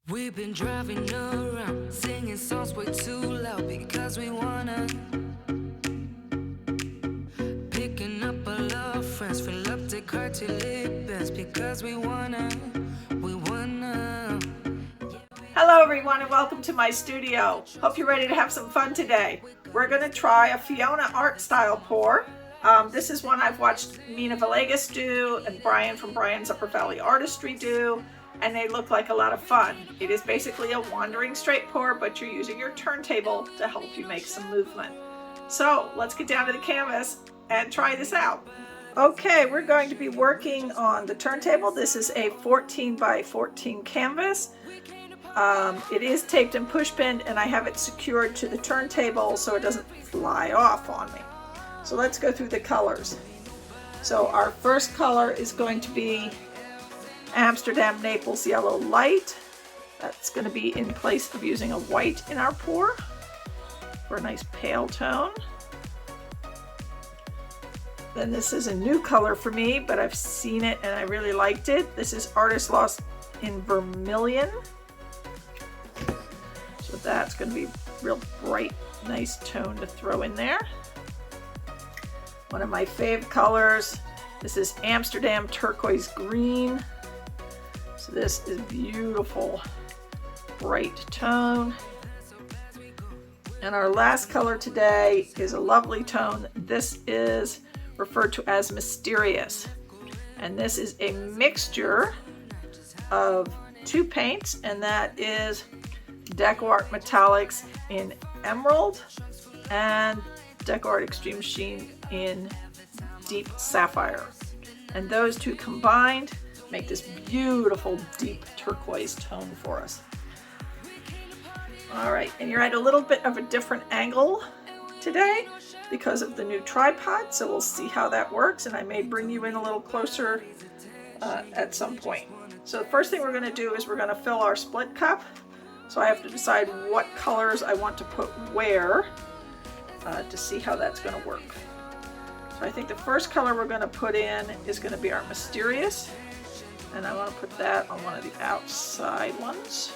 We've been driving around, singing songs way too loud because we wanna. Picking up all our friends, fill up the car till it bends because we wanna. Hello everyone and welcome to my studio. Hope you're ready to have some fun today. We're going to try a Fiona Art style pour. This is one I've watched Mina Villegas do and Brian from Brian's Upper Valley Artistry do, and they look like a lot of fun. It is basically a wandering straight pour, but you're using your turntable to help you make some movement. So let's get down to the canvas and try this out. Okay, we're going to be working on the turntable. This is a 14 by 14 canvas. It is taped and push pinned, and I have it secured to the turntable so it doesn't fly off on me. So let's go through the colors. So our first color is going to be Amsterdam Naples Yellow Light. That's going to be in place of using a white in our pour for a nice pale tone. Then this is a new color for me, but I've seen it and I really liked it. This is Artis Loft in Vermillion. So that's going to be real bright, nice tone to throw in there. One of my fave colors, this is Amsterdam Turquoise Green. So this is beautiful, bright tone. And our last color today is a lovely tone. This is referred to as Mysterious. And this is a mixture of two paints, and that is Decor Metallics in Emerald and Decor Extreme Sheen in Deep Sapphire. And those two combined make this beautiful deep turquoise tone for us. All right, and you're at a little bit of a different angle today because of the new tripod, so we'll see how that works, and I may bring you in a little closer at some point. So the first thing we're going to do is we're going to fill our split cup. So I have to decide what colors I want to put where to see how that's going to work. So I think the first color we're going to put in is going to be our Mysterious, and I want to put that on one of the outside ones.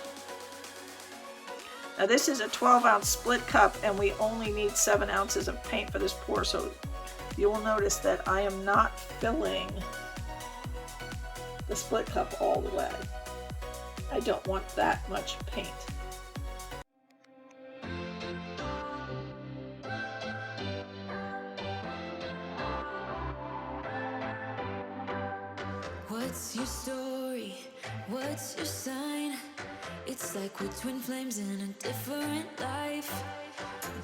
Now this is a 12-ounce split cup, and we only need 7 ounces of paint for this pour, so you will notice that I am not filling the split cup all the way. I don't want that much paint. What's your story? What's your sign? It's like we're twin flames in a different life.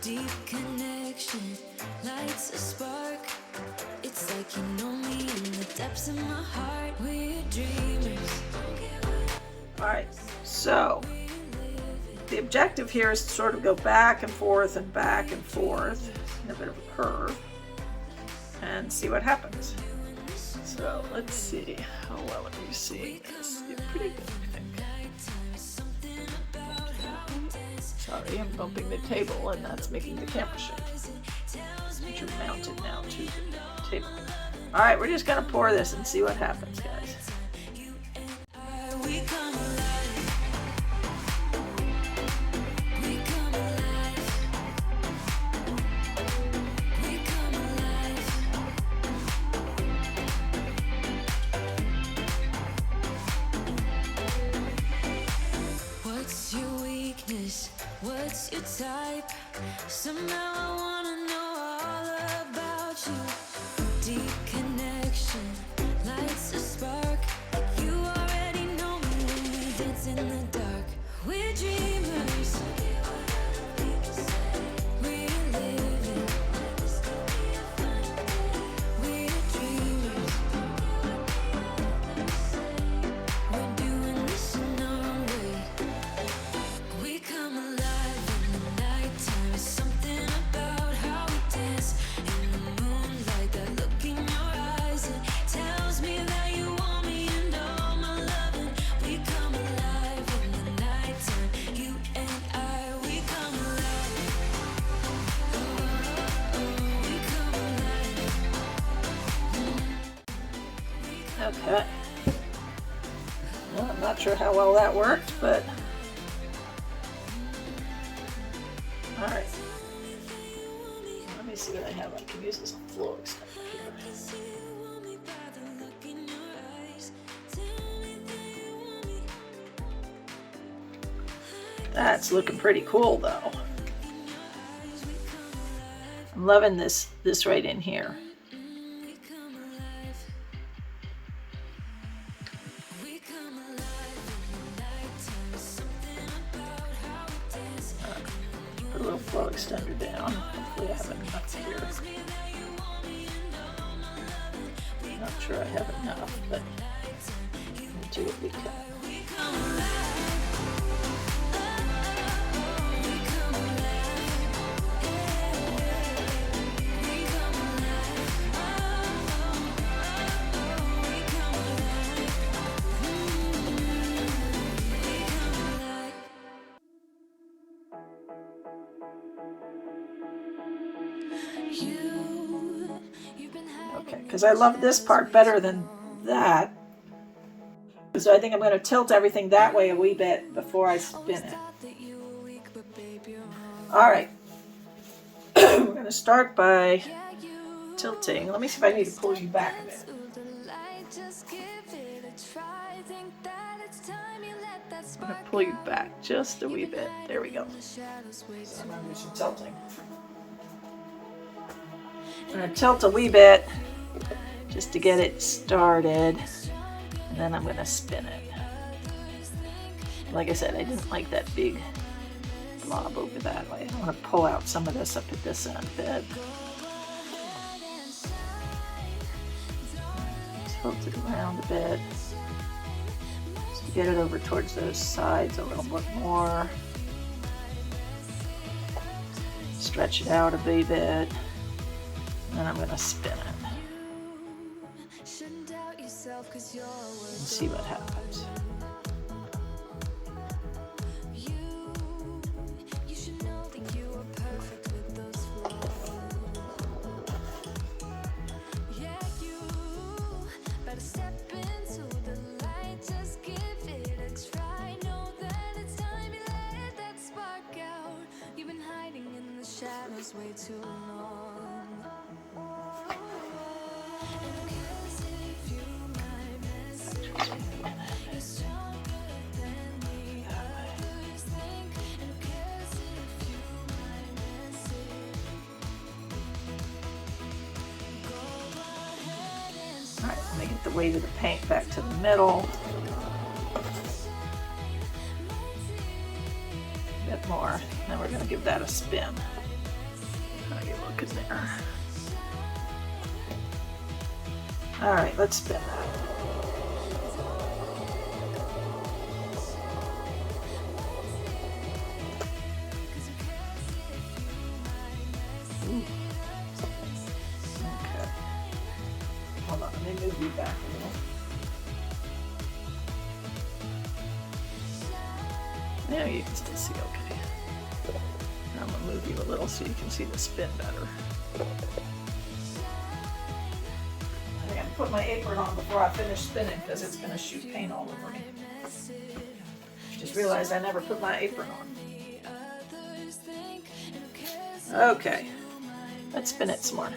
Deep connection lights a spark. It's like you know me in the depths of my heart. We're dreamers. Alright, so the objective here is to sort of go back and forth in a bit of a curve and see what happens. So let's see, how well are you seeing this? You're pretty good, I think. Sorry, I'm bumping the table and that's making the camera shake. But you're mounted now to the table. Alright, we're just going to pour this and see what happens, guys. What's your type? Somehow I wanna know all about you. Deep connection lights a spark. You already know me when we dance in the dark. We're dreamers. We're living. We're dreamers. We're doing this in our way. We come alive. Okay. Well, I'm not sure how well that worked, but All right. Let me see what I have. I can use this flow extender here. That's looking pretty cool though. I'm loving this right in here. Put a little flow extender down. Hopefully I have enough here. I'm not sure I have enough, but we'll do what we can. Okay, because I love this part better than that. So I think I'm going to tilt everything that way a wee bit before I spin it. Alright. We're going to start by tilting. Let me see if I need to pull you back a bit. I'm going to pull you back just a wee bit. There we go. So I'm going to do some tilting. I'm going to tilt a wee bit just to get it started, and then I'm going to spin it. Like I said, I didn't like that big blob over that way. I want to pull out some of this up at this end a bit. Tilt it around a bit just to get it over towards those sides a little bit more. Stretch it out a wee bit. And then I'm going to spin it and see what happens. Way too long. Alright, let me get the weight of the paint back to the middle. A bit more. Then we're going to give that a spin. How you look in there. Alright, let's spin that. Ooh. Okay. Hold on, let me move you back a little. Now you can still see okay. I'm going to move you a little so you can see the spin better. I got to put my apron on before I finish spinning because it's going to shoot paint all over me. Just realized I never put my apron on. Okay, let's spin it some more.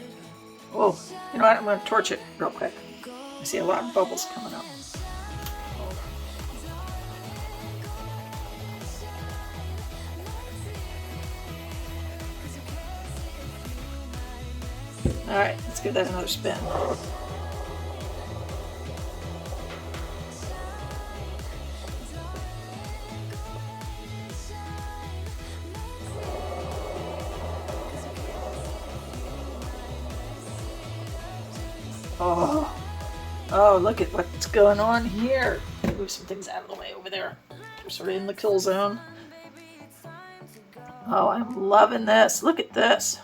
Oh, you know what? I'm going to torch it real quick. I see a lot of bubbles coming up. Alright, let's give that another spin. Oh, look at what's going on here. Move some things out of the way over there. We're sort of in the kill zone. Oh, I'm loving this. Look at this.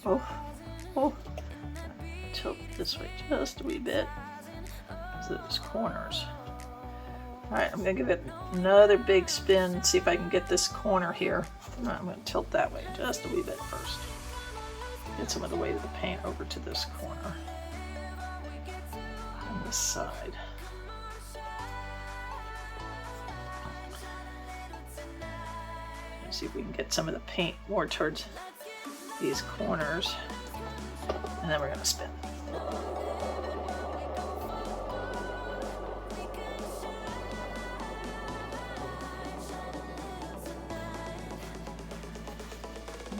Oh, tilt this way just a wee bit. Those corners. Alright, I'm going to give it another big spin, see if I can get this corner here. I'm going to tilt that way just a wee bit first. Get some of the weight of the paint over to this corner. this side. Let's see if we can get some of the paint more towards these corners. And then we're going to spin.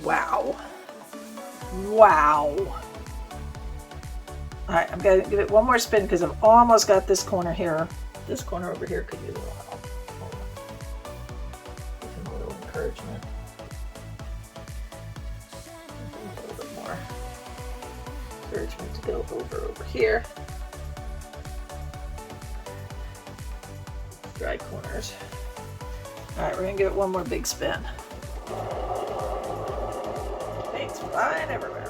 Wow. Wow. Alright, I'm going to give it one more spin because I've almost got this corner here. This corner over here could use a little help. Give him a little encouragement. A little bit more encouragement to go over here. Dry corners. Alright, we're going to give it one more big spin. Paint's flying everywhere.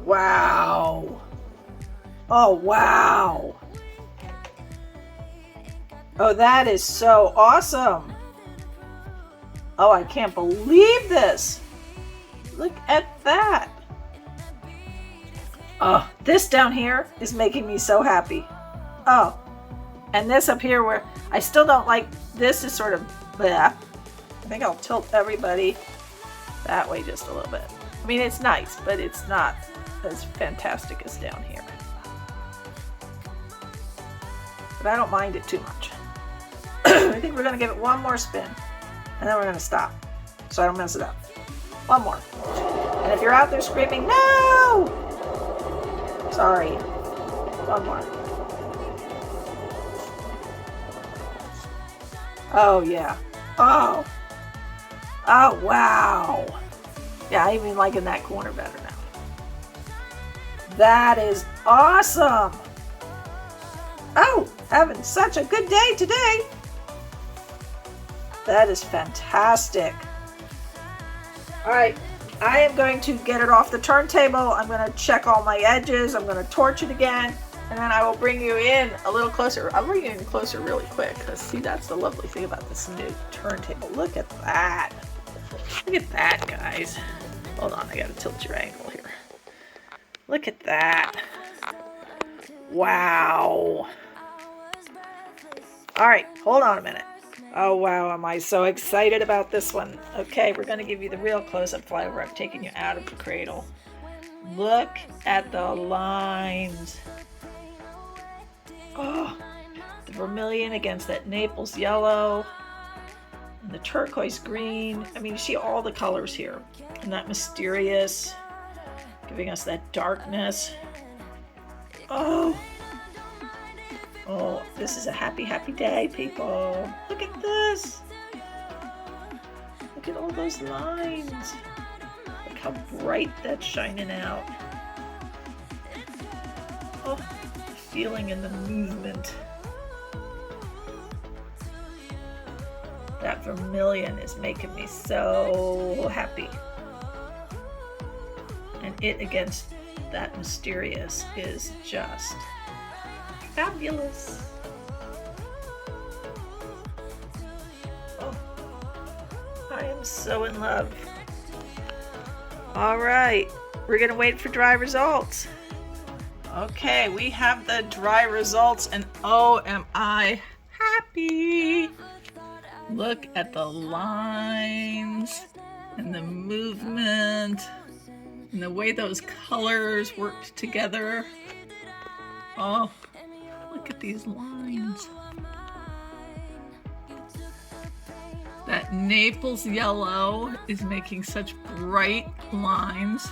Wow. Oh, wow. Oh, that is so awesome. Oh, I can't believe this. Look at that. Oh, this down here is making me so happy. Oh, and this up here where I still don't like, this is sort of bleh. I think I'll tilt everybody that way just a little bit. I mean, it's nice, but it's not as fantastic as down here. But I don't mind it too much. I think we're going to give it one more spin, and then we're going to stop so I don't mess it up. One more. And if you're out there screaming, no! Sorry. One more. Oh, yeah. Oh. Oh, wow. Yeah, I'm even liking that corner better now. That is awesome. Oh, having such a good day today. That is fantastic. All right, I am going to get it off the turntable. I'm going to check all my edges. I'm going to torch it again, and then I will bring you in a little closer. I'll bring you in closer really quick, because see, that's the lovely thing about this new turntable. Look at that. Look at that, guys. Hold on, I got to tilt your angle here. Look at that. Wow. All right, hold on a minute. Oh, wow, am I so excited about this one. Okay, we're going to give you the real close-up flyover. I'm taking you out of the cradle. Look at the lines. Oh, the vermilion against that Naples yellow. And the turquoise green. I mean, you see all the colors here. And that mysterious, giving us that darkness. Oh. Oh, this is a happy, happy day, people. Look at this. Look at all those lines. Look how bright that's shining out. Oh, the feeling and the movement. That vermilion is making me so happy. And it against that mysterious is just fabulous. Oh, I am so in love. All right, we're gonna wait for dry results. Okay, we have the dry results, and oh, am I happy. Look at the lines and the movement and the way those colors worked together. Oh, look at these lines. That Naples yellow is making such bright lines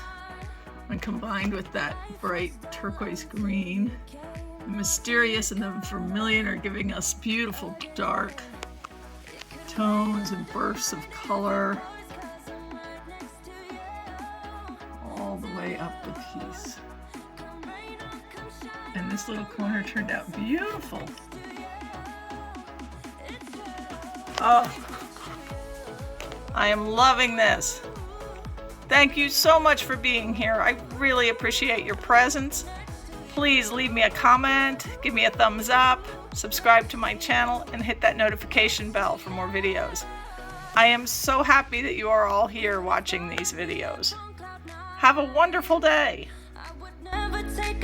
when combined with that bright turquoise green. The mysterious and the vermilion are giving us beautiful dark tones and bursts of color all the way up the piece. And this little corner turned out beautiful. Oh, I am loving this. Thank you so much for being here. I really appreciate your presence. Please leave me a comment, give me a thumbs up, subscribe to my channel, and hit that notification bell for more videos. I am so happy that you are all here watching these videos. Have a wonderful day. I would never take